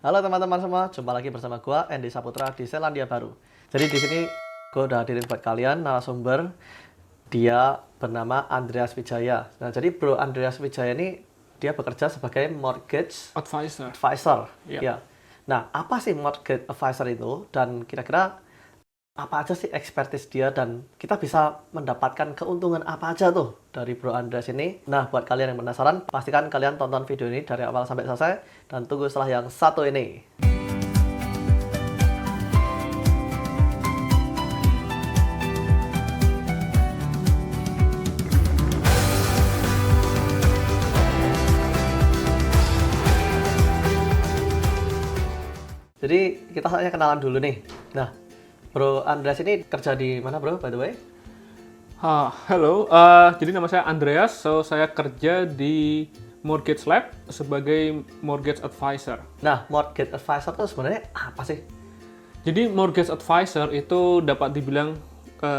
Halo teman-teman semua, jumpa lagi bersama gua Andy Saputra di Selandia Baru. Jadi di sini gua udah hadirin buat kalian narasumber. Dia bernama Andreas Wijaya. Nah, jadi Bro Andreas Wijaya ini dia bekerja sebagai mortgage advisor. Yep. Ya. Nah, apa sih mortgage advisor itu dan kira-kira apa aja sih expertise dia dan kita bisa mendapatkan keuntungan apa aja tuh dari Bro Andreas ini. Nah, buat kalian yang penasaran, pastikan kalian tonton video ini dari awal sampai selesai dan tunggu setelah yang satu ini. Jadi kita saatnya kenalan dulu nih. Nah, Bro Andreas ini kerja di mana bro, by the way? Halo, jadi nama saya Andreas, saya kerja di Mortgage Lab sebagai mortgage advisor. Nah, mortgage advisor itu sebenarnya apa sih? Jadi mortgage advisor itu dapat dibilang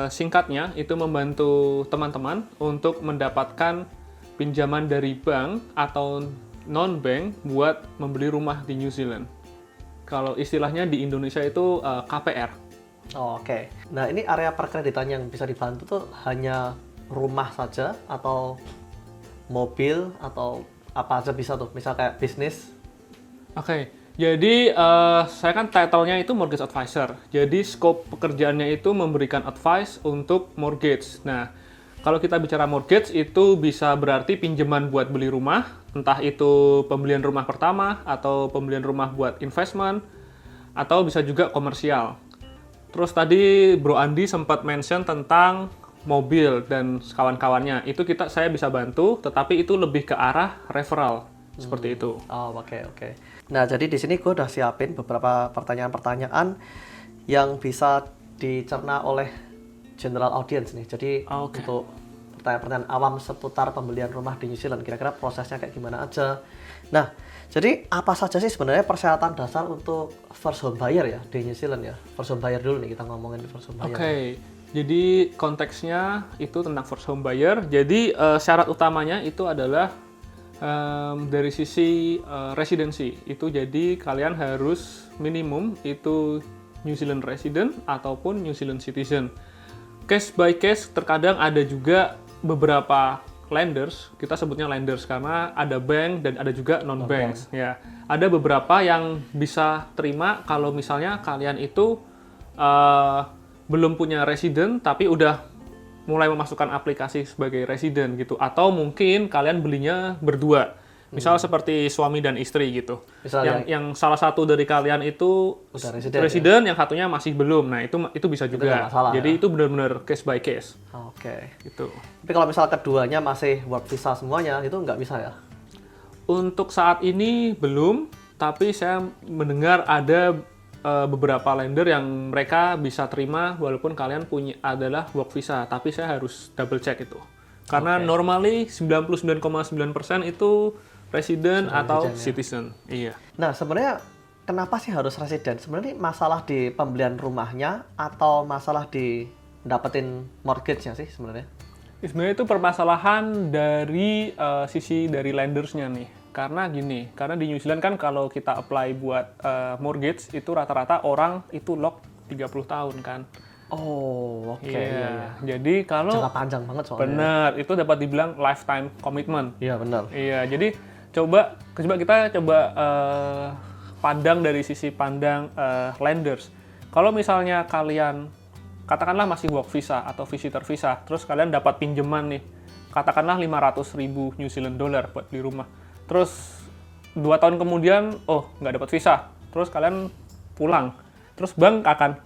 singkatnya itu membantu teman-teman untuk mendapatkan pinjaman dari bank atau non-bank buat membeli rumah di New Zealand. Kalau istilahnya di Indonesia itu KPR. Oh, oke. Nah, ini area perkreditan yang bisa dibantu tuh hanya rumah saja atau mobil atau apa aja bisa tuh, misal kayak bisnis. Oke, jadi saya kan title-nya itu mortgage advisor. Jadi scope pekerjaannya itu memberikan advice untuk mortgage. Nah, kalau kita bicara mortgage itu bisa berarti pinjaman buat beli rumah, entah itu pembelian rumah pertama atau pembelian rumah buat investment, atau bisa juga komersial. Terus tadi Bro Andi sempat mention tentang mobil dan kawan-kawannya. Itu saya bisa bantu, tetapi itu lebih ke arah referral seperti itu. Oh, oke. Nah, jadi di sini gue udah siapin beberapa pertanyaan-pertanyaan yang bisa dicerna oleh general audience nih. Jadi untuk pertanyaan-pertanyaan awam seputar pembelian rumah di New Zealand, kira-kira prosesnya kayak gimana aja. Nah, jadi apa saja sih sebenarnya persyaratan dasar untuk first home buyer ya di New Zealand ya? First home buyer dulu nih, kita ngomongin first home buyer. Oke, jadi konteksnya itu tentang first home buyer. Jadi syarat utamanya itu adalah dari sisi residency. Itu jadi kalian harus minimum itu New Zealand resident ataupun New Zealand citizen. Case by case terkadang ada juga beberapa lenders, kita sebutnya lenders karena ada bank dan ada juga non-banks. Ya, ada beberapa yang bisa terima kalau misalnya kalian itu belum punya resident tapi udah mulai memasukkan aplikasi sebagai resident gitu, atau mungkin kalian belinya berdua. Misal seperti suami dan istri gitu. Yang salah satu dari kalian itu udah resident, yang satunya masih belum. Nah, itu bisa juga. Masalah, jadi ya? itu benar-benar case by case. Oke. Gitu. Tapi kalau misal keduanya masih work visa semuanya, itu nggak bisa ya? Untuk saat ini belum, tapi saya mendengar ada beberapa lender yang mereka bisa terima walaupun kalian punya adalah work visa, tapi saya harus double check itu. Karena normally 99,9% itu resident atau citizen. Iya. Nah, sebenarnya kenapa sih harus resident? Sebenarnya masalah di pembelian rumahnya atau masalah di dapetin mortgage-nya sih sebenarnya? Sebenarnya itu permasalahan dari sisi dari lendersnya nih. Karena gini, karena di New Zealand kan kalau kita apply buat mortgage itu rata-rata orang itu lock 30 tahun kan. Oh, oke. Iya. Jadi kalau jangka panjang banget soalnya. Benar, itu dapat dibilang lifetime commitment. Iya, benar. Iya, jadi coba kita pandang dari sisi pandang lenders. Kalau misalnya kalian katakanlah masih work visa atau visitor visa, terus kalian dapat pinjaman nih, katakanlah 500.000 New Zealand dollar buat beli rumah. Terus 2 tahun kemudian, nggak dapat visa, terus kalian pulang, terus bank akan,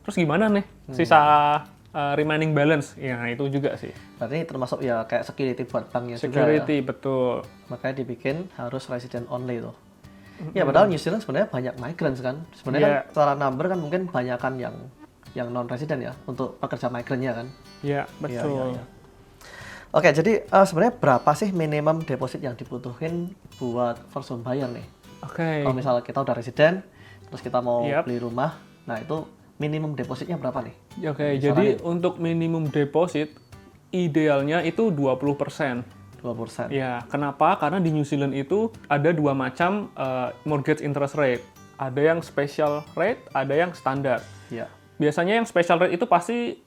terus gimana nih sisa remaining balance? Ya, itu juga sih. Berarti termasuk ya kayak security buat banknya juga. Security, betul. Makanya dibikin harus resident only tuh. Ya, padahal New Zealand sebenarnya banyak migrants kan. Sebenarnya kan secara number kan mungkin banyakan yang non resident ya untuk pekerja migrannya kan. Iya, betul. Iya. Oke, jadi sebenarnya berapa sih minimum deposit yang dibutuhin buat first home buyer nih? Oke. Kalau misalnya kita udah resident, terus kita mau beli rumah, nah itu minimum depositnya berapa nih? Oke, jadi untuk minimum deposit idealnya itu 20%. 20%. Ya, kenapa? Karena di New Zealand itu ada dua macam mortgage interest rate. Ada yang special rate, ada yang standar. Iya. Biasanya yang special rate itu pasti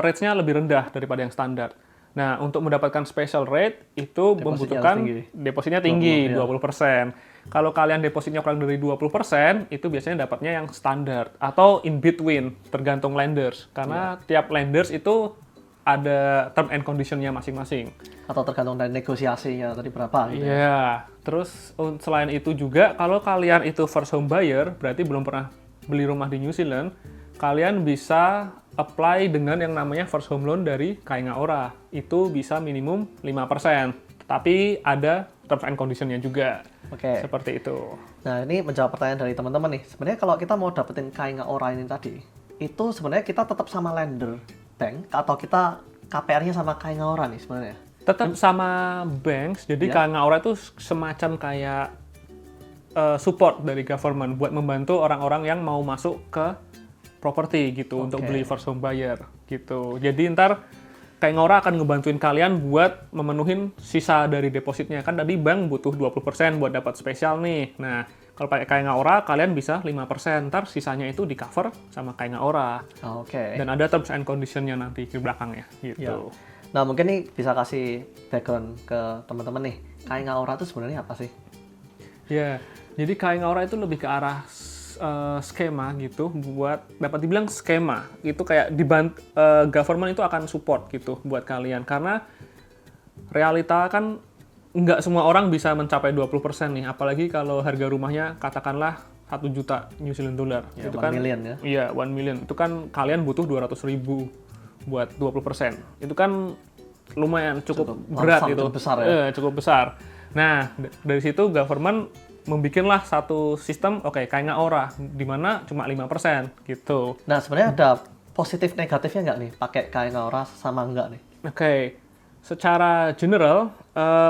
rate-nya lebih rendah daripada yang standar. Nah, untuk mendapatkan special rate itu membutuhkan depositnya tinggi, 20%. Kalau kalian depositnya kurang dari 20%, itu biasanya dapatnya yang standar atau in between, tergantung lenders. Karena tiap lenders itu ada term and condition-nya masing-masing. Atau tergantung dari negosiasinya tadi berapa gitu. Iya. Terus selain itu juga, kalau kalian itu first home buyer, berarti belum pernah beli rumah di New Zealand, kalian bisa apply dengan yang namanya first home loan dari Kāinga Ora. Itu bisa minimum 5%. Tapi ada terms and condition-nya juga. Oke. Seperti itu. Nah, ini menjawab pertanyaan dari teman-teman nih. Sebenarnya kalau kita mau dapetin Kāinga Ora ini tadi, itu sebenarnya kita tetap sama lender bank atau kita KPR-nya sama Kāinga Ora nih sebenarnya? Tetap sama banks, jadi Kāinga Ora itu semacam kayak support dari government buat membantu orang-orang yang mau masuk ke properti gitu untuk beli first home buyer gitu. Jadi ntar Kāinga Ora akan ngebantuin kalian buat memenuhin sisa dari depositnya. Kan tadi bank butuh 20% buat dapat spesial nih. Nah, kalau pakai Kāinga Ora kalian bisa 5%. Ntar sisanya itu di cover sama Kāinga Ora. Oke. Dan ada terms and condition-nya nanti di belakangnya gitu. Ya. Nah, mungkin nih bisa kasih background ke teman-teman nih. Kāinga Ora itu sebenarnya apa sih? Ya, jadi Kāinga Ora itu lebih ke arah skema gitu, buat dapat dibilang skema itu kayak government itu akan support gitu buat kalian, karena realita kan nggak semua orang bisa mencapai 20% nih, apalagi kalau harga rumahnya katakanlah 1 juta New Zealand dollar. Ya, itu 1 kan million ya. Iya, 1 million. Itu kan kalian butuh 200.000 buat 20%. Itu kan lumayan cukup berat itu. Cukup besar ya. Cukup besar. Nah, dari situ government membikinlah satu sistem, Kāinga Ora, di mana cuma 5% gitu. Nah, sebenarnya ada positif negatifnya nggak nih pakai Kāinga Ora sama nggak nih? Secara general,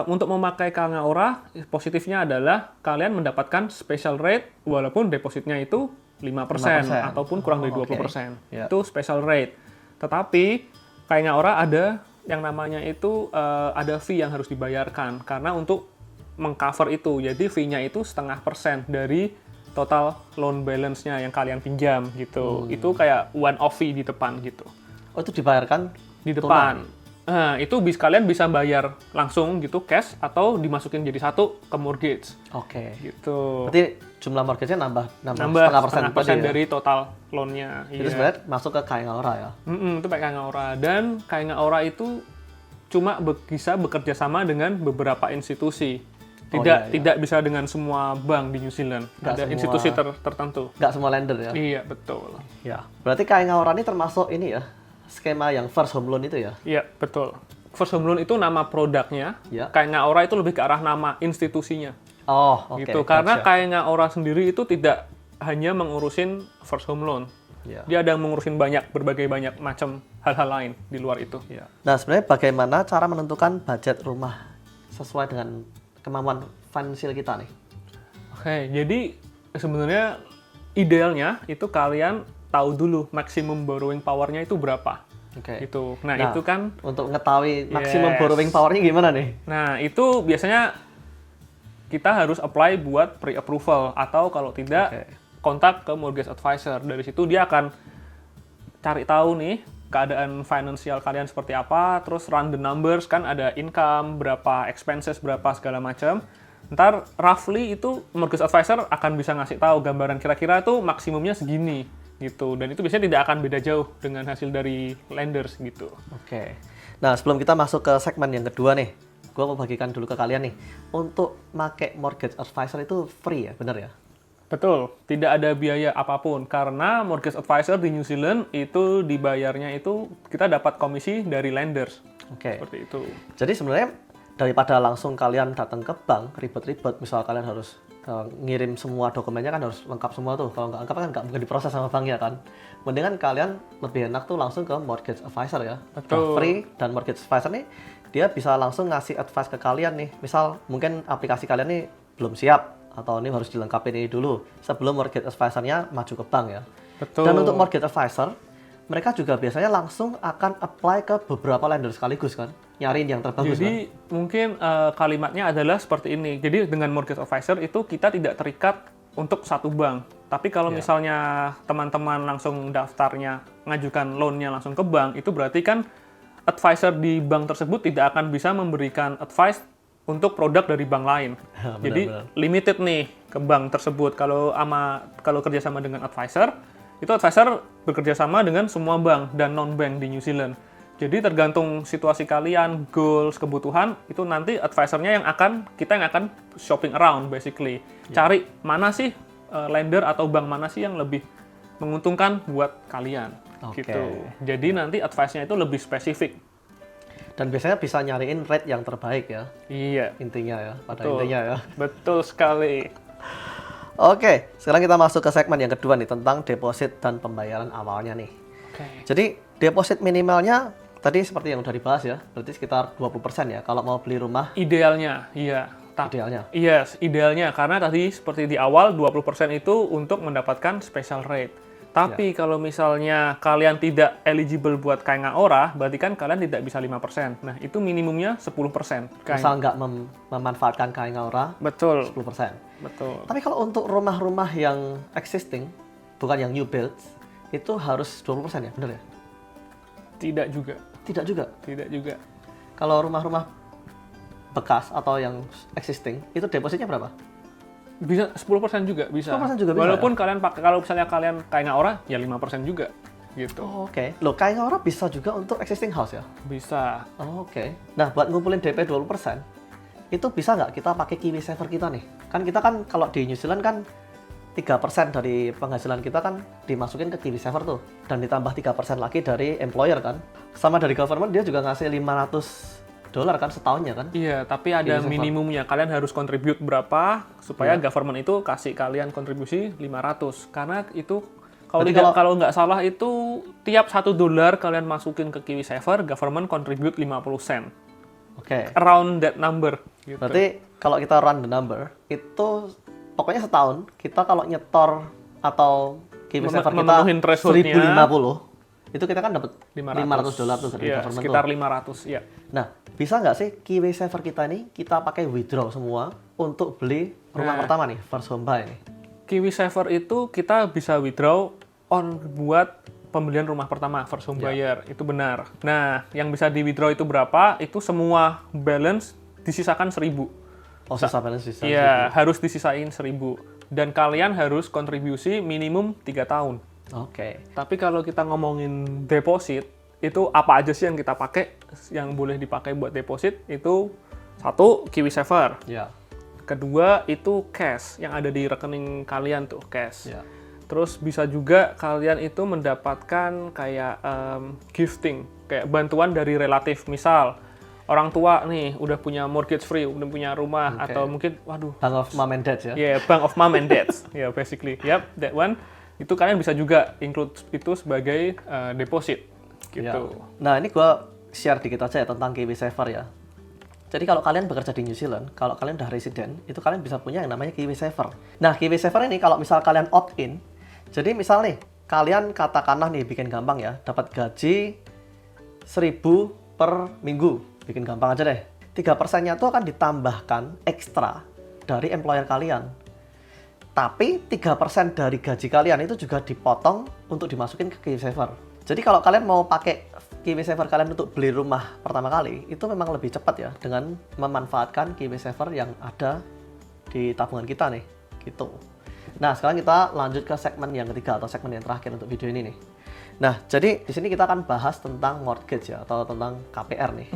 untuk memakai Kāinga Ora, positifnya adalah kalian mendapatkan special rate walaupun depositnya itu 5% ataupun kurang dari 20%. Itu special rate. Tetapi Kāinga Ora ada yang namanya itu ada fee yang harus dibayarkan karena untuk mengcover itu. Jadi fee-nya itu 0,5% dari total loan balance-nya yang kalian pinjam gitu. Itu kayak one off fee di depan gitu. Oh, itu dibayarkan di depan. Nah, itu kalian bisa bayar langsung gitu cash atau dimasukin jadi satu ke mortgage. Gitu. Berarti jumlah mortgage-nya nambah 0,5% dari total loan-nya. Itu sebenarnya masuk ke Kāinga Ora ya? Itu pakai Kāinga Ora. Dan Kāinga Ora itu cuma bisa bekerja sama dengan beberapa institusi. Tidak bisa dengan semua bank di New Zealand. Ada institusi tertentu. Nggak semua lender ya? Iya, betul. Ya. Berarti Kāinga Ora ini termasuk ini ya, skema yang first home loan itu ya? Iya, betul. First home loan itu nama produknya. Ya. Kāinga Ora itu lebih ke arah nama institusinya. Gitu. Karena Kāinga Ora sendiri itu tidak hanya mengurusin first home loan. Ya. Dia ada mengurusin berbagai banyak macam hal-hal lain di luar itu. Ya. Nah, sebenarnya bagaimana cara menentukan budget rumah sesuai dengan kemampuan finansial kita nih? Jadi sebenarnya idealnya itu kalian tahu dulu maksimum borrowing power-nya itu berapa. Gitu. Nah, itu kan untuk mengetahui maksimum borrowing power-nya gimana nih? Nah, itu biasanya kita harus apply buat pre-approval atau kalau tidak kontak ke mortgage advisor. Dari situ dia akan cari tahu nih keadaan finansial kalian seperti apa, terus run the numbers, kan ada income, berapa expenses, berapa segala macam. Ntar roughly itu mortgage advisor akan bisa ngasih tahu gambaran kira-kira tuh maksimumnya segini gitu. Dan itu biasanya tidak akan beda jauh dengan hasil dari lenders gitu. Nah, sebelum kita masuk ke segmen yang kedua nih, gue mau bagikan dulu ke kalian nih. Untuk pakai mortgage advisor itu free ya, bener ya? Betul, tidak ada biaya apapun karena mortgage advisor di New Zealand itu dibayarnya itu kita dapat komisi dari lenders. Seperti itu. Jadi sebenarnya daripada langsung kalian datang ke bank ribet-ribet, misal kalian harus ngirim semua dokumennya kan harus lengkap semua tuh. Kalau nggak lengkap kan nggak mungkin diproses sama banknya kan. Mendingan kalian lebih enak tuh langsung ke mortgage advisor ya. Betul. Free, dan mortgage advisor nih dia bisa langsung ngasih advice ke kalian nih. Misal mungkin aplikasi kalian nih belum siap, atau ini harus dilengkapi ini dulu sebelum mortgage advisor-nya maju ke bank ya. Betul. Dan untuk mortgage advisor, mereka juga biasanya langsung akan apply ke beberapa lender sekaligus kan. nyariin yang terbagus. Jadi mungkin kalimatnya adalah seperti ini. Jadi dengan mortgage advisor itu kita tidak terikat untuk satu bank. Tapi kalau misalnya teman-teman langsung daftarnya, ngajukan loan-nya langsung ke bank, itu berarti kan advisor di bank tersebut tidak akan bisa memberikan advice untuk produk dari bank lain. Jadi limited nih ke bank tersebut. Kalau kerjasama dengan advisor, itu advisor bekerja sama dengan semua bank dan non-bank di New Zealand. Jadi tergantung situasi kalian, goals, kebutuhan, itu nanti advisornya kita yang akan shopping around basically. Cari mana sih lender atau bank mana sih yang lebih menguntungkan buat kalian. Gitu. Jadi nanti advice-nya itu lebih spesifik. Dan biasanya bisa nyariin rate yang terbaik ya. Iya. Intinya ya, Betul. intinya ya. Betul sekali. Oke, sekarang kita masuk ke segmen yang kedua nih, tentang deposit dan pembayaran awalnya nih. Jadi deposit minimalnya tadi seperti yang udah dibahas ya, berarti sekitar 20% ya kalau mau beli rumah. Idealnya, iya. Idealnya? Yes, idealnya. Karena tadi seperti di awal, 20% itu untuk mendapatkan special rate. Tapi kalau misalnya kalian tidak eligible buat Kainga Ora, berarti kan kalian tidak bisa 5%. Nah, itu minimumnya 10%. Misal nggak memanfaatkan Kainga Ora, Betul. 10%. Betul. Tapi kalau untuk rumah-rumah yang existing, bukan yang new build, itu harus 20% ya, bener ya? Tidak juga. Tidak juga? Tidak juga. Kalau rumah-rumah bekas atau yang existing, itu depositnya berapa? Bisa 10% juga bisa. 10% juga bisa. Walaupun kalian pakai, kalau misalnya kalian Kainga Ora, ya 5% juga. Gitu. Oke. Loh, Kainga Ora bisa juga untuk existing house ya? Bisa. Oke. Nah, buat ngumpulin DP 20%, itu bisa nggak kita pakai KiwiSaver kita nih? Kan kita kan kalau di New Zealand kan 3% dari penghasilan kita kan dimasukin ke KiwiSaver tuh. Dan ditambah 3% lagi dari employer kan. Sama dari government dia juga ngasih $500 kan setahunnya kan? Iya, tapi ada minimumnya. Kalian harus contribute berapa supaya government itu kasih kalian kontribusi 500. Karena itu kalau nggak salah itu tiap $1 kalian masukin ke KiwiSaver, government contribute 50 sen. Oke. Around that number. Gitu. Berarti kalau kita run the number, itu pokoknya setahun kita kalau nyetor atau KiwiSaver kita 1.050, itu kita kan dapat $500 tuh dari government sekitar tuh. 500, ya. Nah, bisa nggak sih KiwiSaver kita ini kita pakai withdraw semua untuk beli rumah pertama nih, first home buy nih? KiwiSaver itu kita bisa withdraw buat pembelian rumah pertama, first home buyer. Itu benar. Nah, yang bisa di withdraw itu berapa? Itu semua balance disisakan 1.000. Oh, sisa balance disisakan 1.000? Iya, harus disisain 1.000. Dan kalian harus kontribusi minimum 3 tahun. Oke. Tapi kalau kita ngomongin deposit, itu apa aja sih yang kita pakai, yang boleh dipakai buat deposit? Itu satu, KiwiSaver. Ya. Kedua, itu cash yang ada di rekening kalian tuh, cash. Ya. Terus bisa juga kalian itu mendapatkan kayak gifting, kayak bantuan dari relatif. Misal, orang tua nih udah punya mortgage free, udah punya rumah, atau mungkin, waduh. Bank of Mom and Dad ya? Yeah, Bank of Mom and Dad. Yeah, basically. Yep, that one. Itu kalian bisa juga include itu sebagai deposit. Gitu. Ya. Nah, ini gue share dikit aja ya tentang KiwiSaver ya. Jadi kalau kalian bekerja di New Zealand, kalau kalian udah resident, itu kalian bisa punya yang namanya KiwiSaver. Nah, KiwiSaver ini kalau misal kalian opt-in, jadi misal nih, kalian katakanlah nih, bikin gampang ya, dapat gaji 1.000 per minggu. Bikin gampang aja deh. 3%-nya tuh akan ditambahkan ekstra dari employer kalian. Tapi 3% dari gaji kalian itu juga dipotong untuk dimasukin ke KiwiSaver. Jadi kalau kalian mau pakai KiwiSaver kalian untuk beli rumah pertama kali, itu memang lebih cepat ya dengan memanfaatkan KiwiSaver yang ada di tabungan kita nih, gitu. Nah, sekarang kita lanjut ke segmen yang ketiga atau segmen yang terakhir untuk video ini nih. Nah, jadi di sini kita akan bahas tentang mortgage ya atau tentang KPR nih.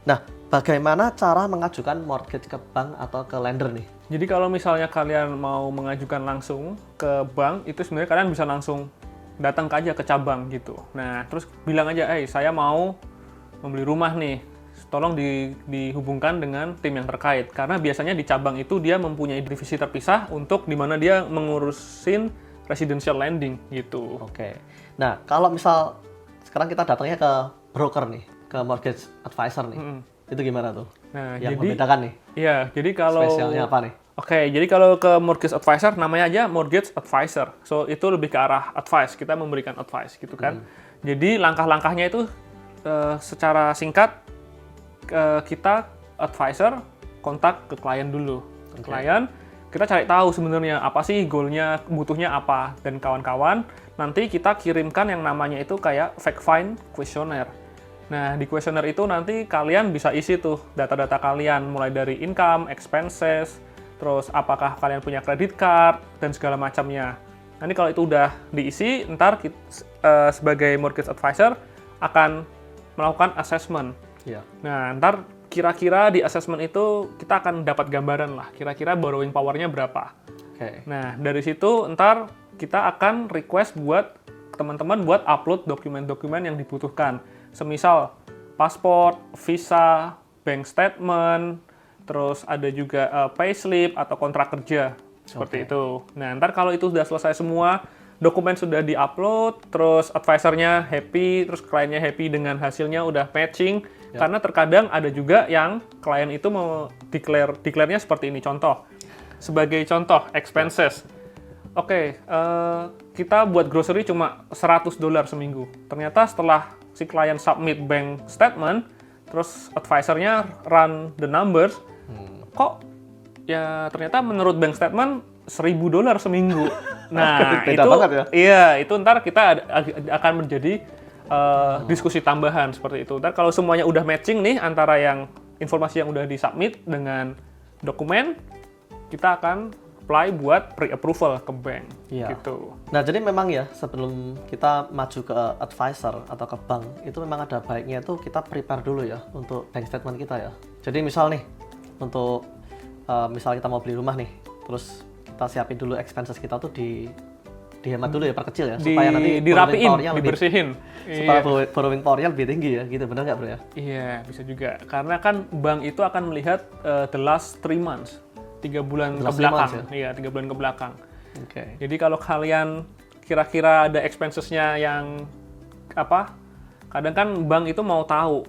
Nah, bagaimana cara mengajukan mortgage ke bank atau ke lender nih? Jadi kalau misalnya kalian mau mengajukan langsung ke bank, itu sebenarnya kalian bisa langsung datang aja ke cabang gitu. Nah, terus bilang aja, saya mau membeli rumah nih, tolong dihubungkan dengan tim yang terkait. Karena biasanya di cabang itu dia mempunyai divisi terpisah untuk di mana dia mengurusin residential lending gitu. Oke. Nah, kalau misal sekarang kita datangnya ke broker nih, ke mortgage advisor nih, itu gimana tuh? Nah, yang jadi membedakan nih? Iya, jadi kalau spesialnya apa nih? Oke, jadi kalau ke mortgage advisor, namanya aja mortgage advisor. So, itu lebih ke arah advice, kita memberikan advice gitu kan. Jadi langkah-langkahnya itu secara singkat, kita advisor kontak ke klien dulu. Klien, kita cari tahu sebenarnya apa sih goalnya, butuhnya apa, dan kawan-kawan. Nanti kita kirimkan yang namanya itu kayak fact find questionnaire. Nah, di questionnaire itu nanti kalian bisa isi tuh data-data kalian, mulai dari income, expenses, terus apakah kalian punya credit card, dan segala macamnya. Nanti kalau itu udah diisi, ntar kita, sebagai mortgage advisor akan melakukan assessment. Iya. Nah, ntar kira-kira di assessment itu kita akan dapat gambaran lah, kira-kira borrowing power-nya berapa. Oke. Nah, dari situ ntar kita akan request buat teman-teman buat upload dokumen-dokumen yang dibutuhkan. Semisal pasport, visa, bank statement, terus ada juga payslip atau kontrak kerja, seperti itu. Nah, ntar kalau itu sudah selesai semua, dokumen sudah di-upload, terus advisornya happy, terus kliennya happy dengan hasilnya udah matching. Karena terkadang ada juga yang klien itu mau declare-nya seperti ini. Contoh, sebagai contoh, expenses. Oke, kita buat grocery cuma $100 seminggu. Ternyata setelah si klien submit bank statement, terus advisornya run the numbers, kok ya ternyata menurut bank statement $1.000 seminggu. Nah, beda itu banget ya? Iya, itu ntar kita akan menjadi diskusi tambahan seperti itu. Ntar kalau semuanya udah matching nih antara yang informasi yang udah disubmit dengan dokumen, kita akan apply buat pre-approval ke bank. Iya. Gitu. Nah, jadi memang ya sebelum kita maju ke advisor atau ke bank, itu memang ada baiknya itu kita prepare dulu ya untuk bank statement kita ya. Jadi misal nih, untuk misal kita mau beli rumah nih, terus kita siapin dulu expenses kita tuh dihemat dulu ya, perkecil ya, supaya nanti dirapiin, powernya dibersihin. Supaya borrowing powernya lebih tinggi ya, gitu, benar nggak bro ya? Iya, bisa juga. Karena kan bank itu akan melihat the last 3 months, 3 bulan ke belakang. Iya, 3 bulan ke belakang. Oke. Jadi kalau kalian kira-kira ada expenses-nya yang apa, kadang kan bank itu mau tahu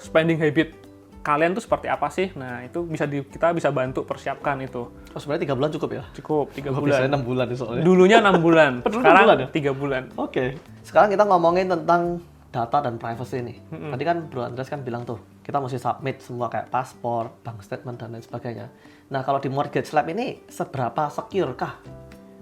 spending habit kalian tuh seperti apa sih. Nah, itu kita bisa bantu persiapkan itu. Oh, sebenarnya 3 bulan cukup ya? Cukup, 3 bulan. Biasanya 6 bulan soalnya. Dulunya 6 bulan, sekarang 6 bulan ya? 3 bulan. Oke. Sekarang kita ngomongin tentang data dan privacy nih. Tadi kan Bro Andreas kan bilang tuh, kita mesti submit semua kayak paspor, bank statement, dan lain sebagainya. Nah, kalau di Mortgage Lab ini, seberapa secure kah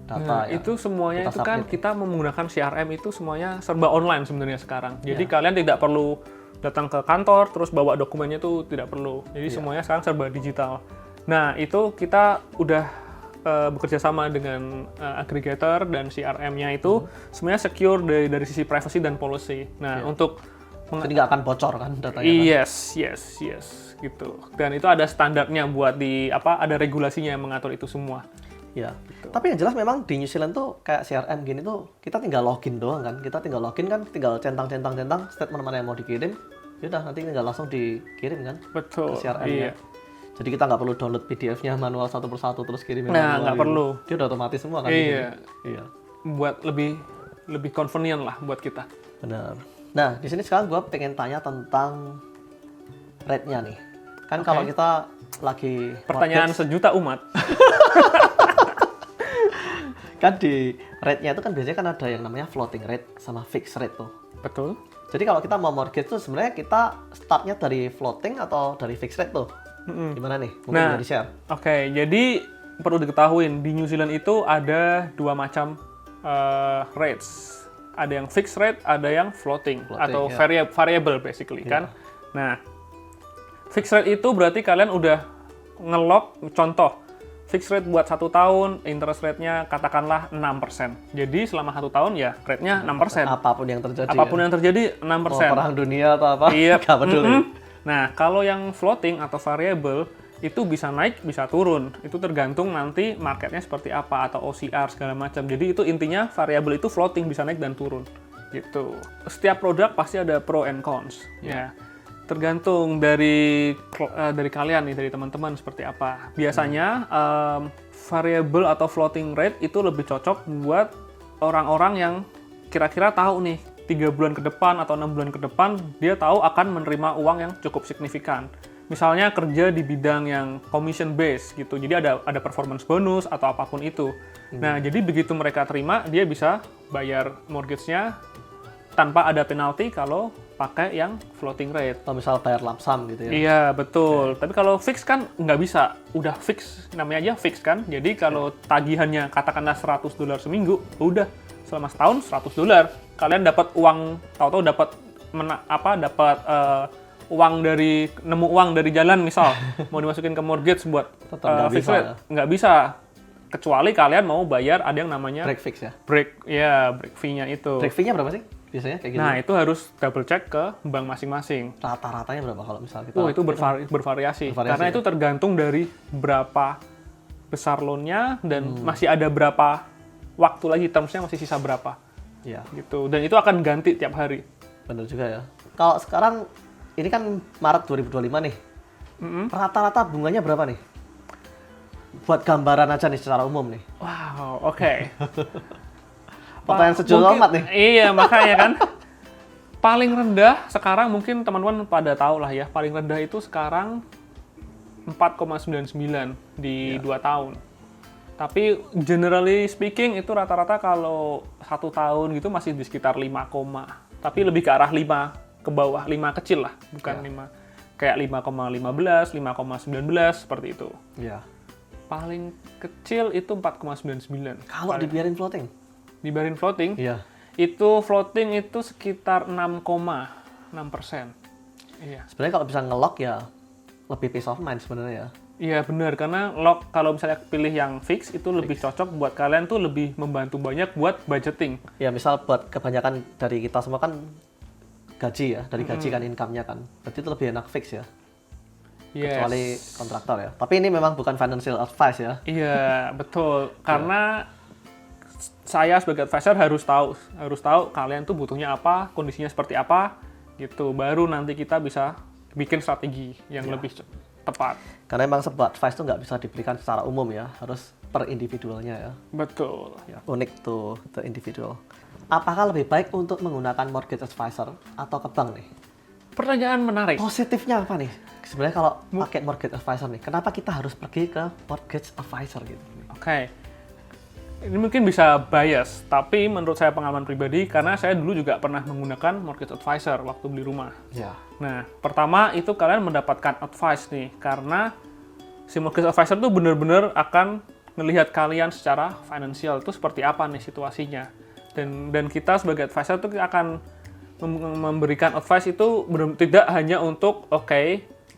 data yang itu semuanya itu kan submit? kita menggunakan CRM itu semuanya serba online sebenarnya sekarang. Jadi kalian tidak perlu datang ke kantor terus bawa dokumennya tuh tidak perlu. Jadi semuanya sekarang serba digital. Nah, itu kita udah bekerja sama dengan aggregator dan CRM-nya itu semuanya secure dari sisi privacy dan policy. Nah, untuk jadi nggak akan bocor kan datanya? Yes, gitu. Dan itu ada standarnya buat ada regulasinya yang mengatur itu semua. Ya. Gitu. Tapi yang jelas memang di New Zealand tuh kayak CRM gini tuh kita tinggal login doang kan. Kita tinggal login kan, tinggal centang statement mana yang mau dikirim. Yaudah nanti tinggal langsung dikirim kan. Betul. Ke CRM-nya. Iya. Jadi kita nggak perlu download PDF-nya manual satu persatu terus kirimin. Nah, nggak perlu. Dia udah otomatis semua kan. Iya. Iya. Buat lebih convenient lah buat kita. Benar. Nah, di sini sekarang gue pengen tanya tentang rate-nya nih. Kan kalau kita lagi pertanyaan sejuta umat. Kan di rate-nya itu kan biasanya kan ada yang namanya floating rate sama fixed rate tuh. Betul. Jadi kalau kita mau mortgage tuh sebenarnya kita startnya dari floating atau dari fixed rate tuh? Gimana nih? Mungkin bisa di-share. Oke, jadi perlu diketahui di New Zealand itu ada 2 macam rates. Ada yang fixed rate, ada yang floating atau variable basically kan. Nah, fixed rate itu berarti kalian udah nge-lock, contoh fixed rate buat 1 tahun, interest rate-nya katakanlah 6%. Jadi selama 1 tahun ya rate-nya 6%. Apapun yang terjadi. Apapun yang terjadi 6%. Mau perang dunia atau apa? Iya. Nggak peduli. Nah, kalau yang floating atau variable itu bisa naik, bisa turun. Itu tergantung nanti marketnya seperti apa atau OCR segala macam. Jadi itu intinya variable itu floating, bisa naik dan turun. Gitu. Setiap produk pasti ada pro and cons. Ya. Tergantung dari kalian nih, dari teman-teman seperti apa. Biasanya variable atau floating rate itu lebih cocok buat orang-orang yang kira-kira tahu nih 3 bulan ke depan atau 6 bulan ke depan dia tahu akan menerima uang yang cukup signifikan. Misalnya kerja di bidang yang commission based gitu. Jadi ada performance bonus atau apapun itu. Nah, jadi begitu mereka terima, dia bisa bayar mortgage-nya tanpa ada penalti kalau pakai yang floating rate. Atau misal bayar lump sum gitu ya. Iya, betul. Tapi kalau fix kan nggak bisa. Udah fix, namanya aja fix kan. Jadi kalau tagihannya katakanlah $100 seminggu, udah selama setahun $100. Kalian dapat uang, tahu-tahu dapat nemu uang dari jalan misal mau dimasukin ke mortgage buat fixed rate, nggak bisa. Kecuali kalian mau bayar ada yang namanya break fix ya. Break fee-nya itu. Break fee-nya berapa sih biasanya kayak gitu? Nah, itu harus double check ke bank masing-masing. Rata-ratanya berapa kalau misal kita? Itu bervariasi. Karena itu tergantung dari berapa besar loan-nya dan masih ada berapa waktu lagi, termsnya masih sisa berapa. Iya. Gitu. Dan itu akan ganti tiap hari. Bener juga ya. Kalau sekarang ini kan Maret 2025 nih. Rata-rata bunganya berapa nih? Buat gambaran aja nih secara umum nih. Wow, oke. Pertanyaan sejauh amat nih. Iya, makanya kan. Paling rendah sekarang mungkin teman-teman pada tahu lah ya. Paling rendah itu sekarang 4,99 di 2 tahun. Tapi generally speaking itu rata-rata kalau 1 tahun gitu masih di sekitar 5, tapi lebih ke arah 5 ke bawah, 5 kecil lah, bukan 5 kayak 5,15, 5,19 seperti itu. Iya. Paling kecil itu 4,99. Kalau dibiarin floating? Dibiarin floating? Iya. Itu floating itu sekitar 6,6%. Iya. Sebenarnya kalau bisa nge-lock ya lebih peace of mind sebenarnya ya. Iya benar, karena lock kalau misalnya pilih yang fix itu lebih cocok buat kalian tuh, lebih membantu banyak buat budgeting. Ya misal buat kebanyakan dari kita semua kan gaji ya, dari gaji kan income-nya kan. Berarti itu lebih enak fix ya. Yes. Kecuali kontraktor ya. Tapi ini memang bukan financial advice ya. Iya, betul. Karena saya sebagai advisor harus tahu kalian tuh butuhnya apa, kondisinya seperti apa gitu. Baru nanti kita bisa bikin strategi yang lebih tepat. Karena memang sebuah advice itu nggak bisa diberikan secara umum ya, harus per individualnya ya. Betul. Ya, unik tuh, the individual. Apakah lebih baik untuk menggunakan mortgage advisor atau ke bank nih? Pertanyaan menarik. Positifnya apa nih? Sebenarnya kalau pakai mortgage advisor nih, kenapa kita harus pergi ke mortgage advisor gitu? Oke. Ini mungkin bisa bias, tapi menurut saya pengalaman pribadi, karena saya dulu juga pernah menggunakan mortgage advisor waktu beli rumah. Ya. Nah, pertama itu kalian mendapatkan advice nih, karena si mortgage advisor tuh benar-benar akan melihat kalian secara finansial itu seperti apa nih situasinya. Dan kita sebagai advisor tuh akan memberikan advice itu tidak hanya untuk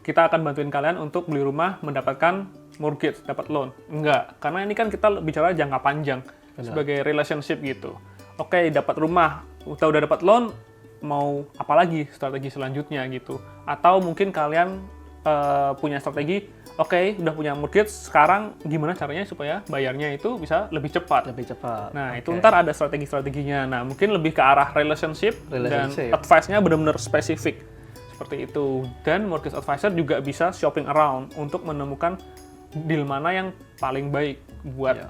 kita akan bantuin kalian untuk beli rumah, mendapatkan mortgage, dapat loan. Enggak, karena ini kan kita bicara jangka panjang. Benar. Sebagai relationship gitu. Dapat rumah, udah dapat loan, mau apa lagi strategi selanjutnya gitu. Atau mungkin kalian punya strategi, udah punya mortgage, sekarang gimana caranya supaya bayarnya itu bisa lebih cepat. Lebih cepat. Nah, itu ntar ada strategi-strateginya. Nah, mungkin lebih ke arah relationship. Dan advice-nya benar-benar spesifik. Seperti itu. Dan mortgage advisor juga bisa shopping around untuk menemukan deal mana yang paling baik buat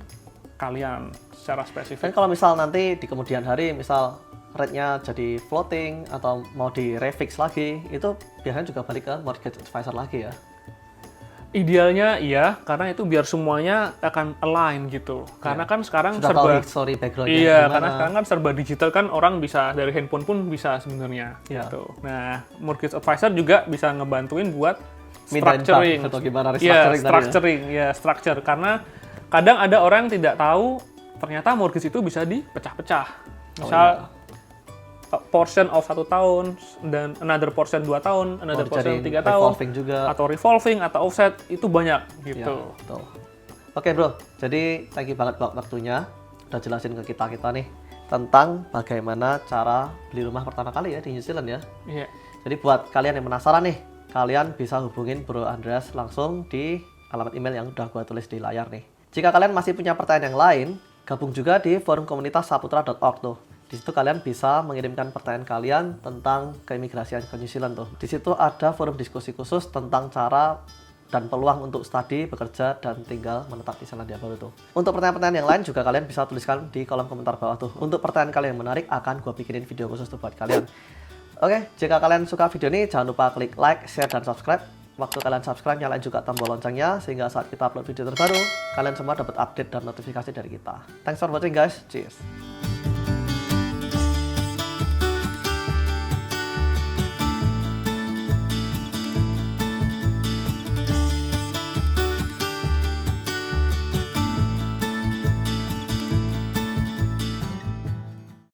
kalian secara spesifik. Dan kalau misal nanti di kemudian hari, misal rate-nya jadi floating atau mau di refix lagi, itu biasanya juga balik ke mortgage advisor lagi ya? Idealnya iya, karena itu biar semuanya akan align gitu. Karena kan sekarang sudah serba history background-nya iya, gimana. karena sekarang kan serba digital kan, orang bisa dari handphone pun bisa sebenarnya gitu. Nah, mortgage advisor juga bisa ngebantuin buat structuring atau gimana structuring structure, karena kadang ada orang yang tidak tahu ternyata mortgage itu bisa dipecah-pecah. Misal portion of 1 tahun dan another portion 2 tahun, another portion 3 tahun, juga. Atau revolving atau offset, itu banyak gitu. Ya, betul. Oke bro, jadi thank you banget buat waktunya, udah jelasin ke kita nih tentang bagaimana cara beli rumah pertama kali ya di New Zealand ya. Iya. Jadi buat kalian yang penasaran nih, kalian bisa hubungin Bro Andreas langsung di alamat email yang udah gua tulis di layar nih. Jika kalian masih punya pertanyaan yang lain, gabung juga di forum komunitas saputra.org tuh. Di situ kalian bisa mengirimkan pertanyaan kalian tentang keimigrasian ke New Zealand tuh. Di situ ada forum diskusi khusus tentang cara dan peluang untuk studi, bekerja, dan tinggal menetap di Selandia Baru tuh. Untuk pertanyaan-pertanyaan yang lain juga kalian bisa tuliskan di kolom komentar bawah tuh. Untuk pertanyaan kalian yang menarik akan gue bikinin video khusus tuh buat kalian. Oke, jika kalian suka video ini jangan lupa klik like, share, dan subscribe. Waktu kalian subscribe, nyalain juga tombol loncengnya sehingga saat kita upload video terbaru, kalian semua dapat update dan notifikasi dari kita. Thanks for watching guys. Cheers.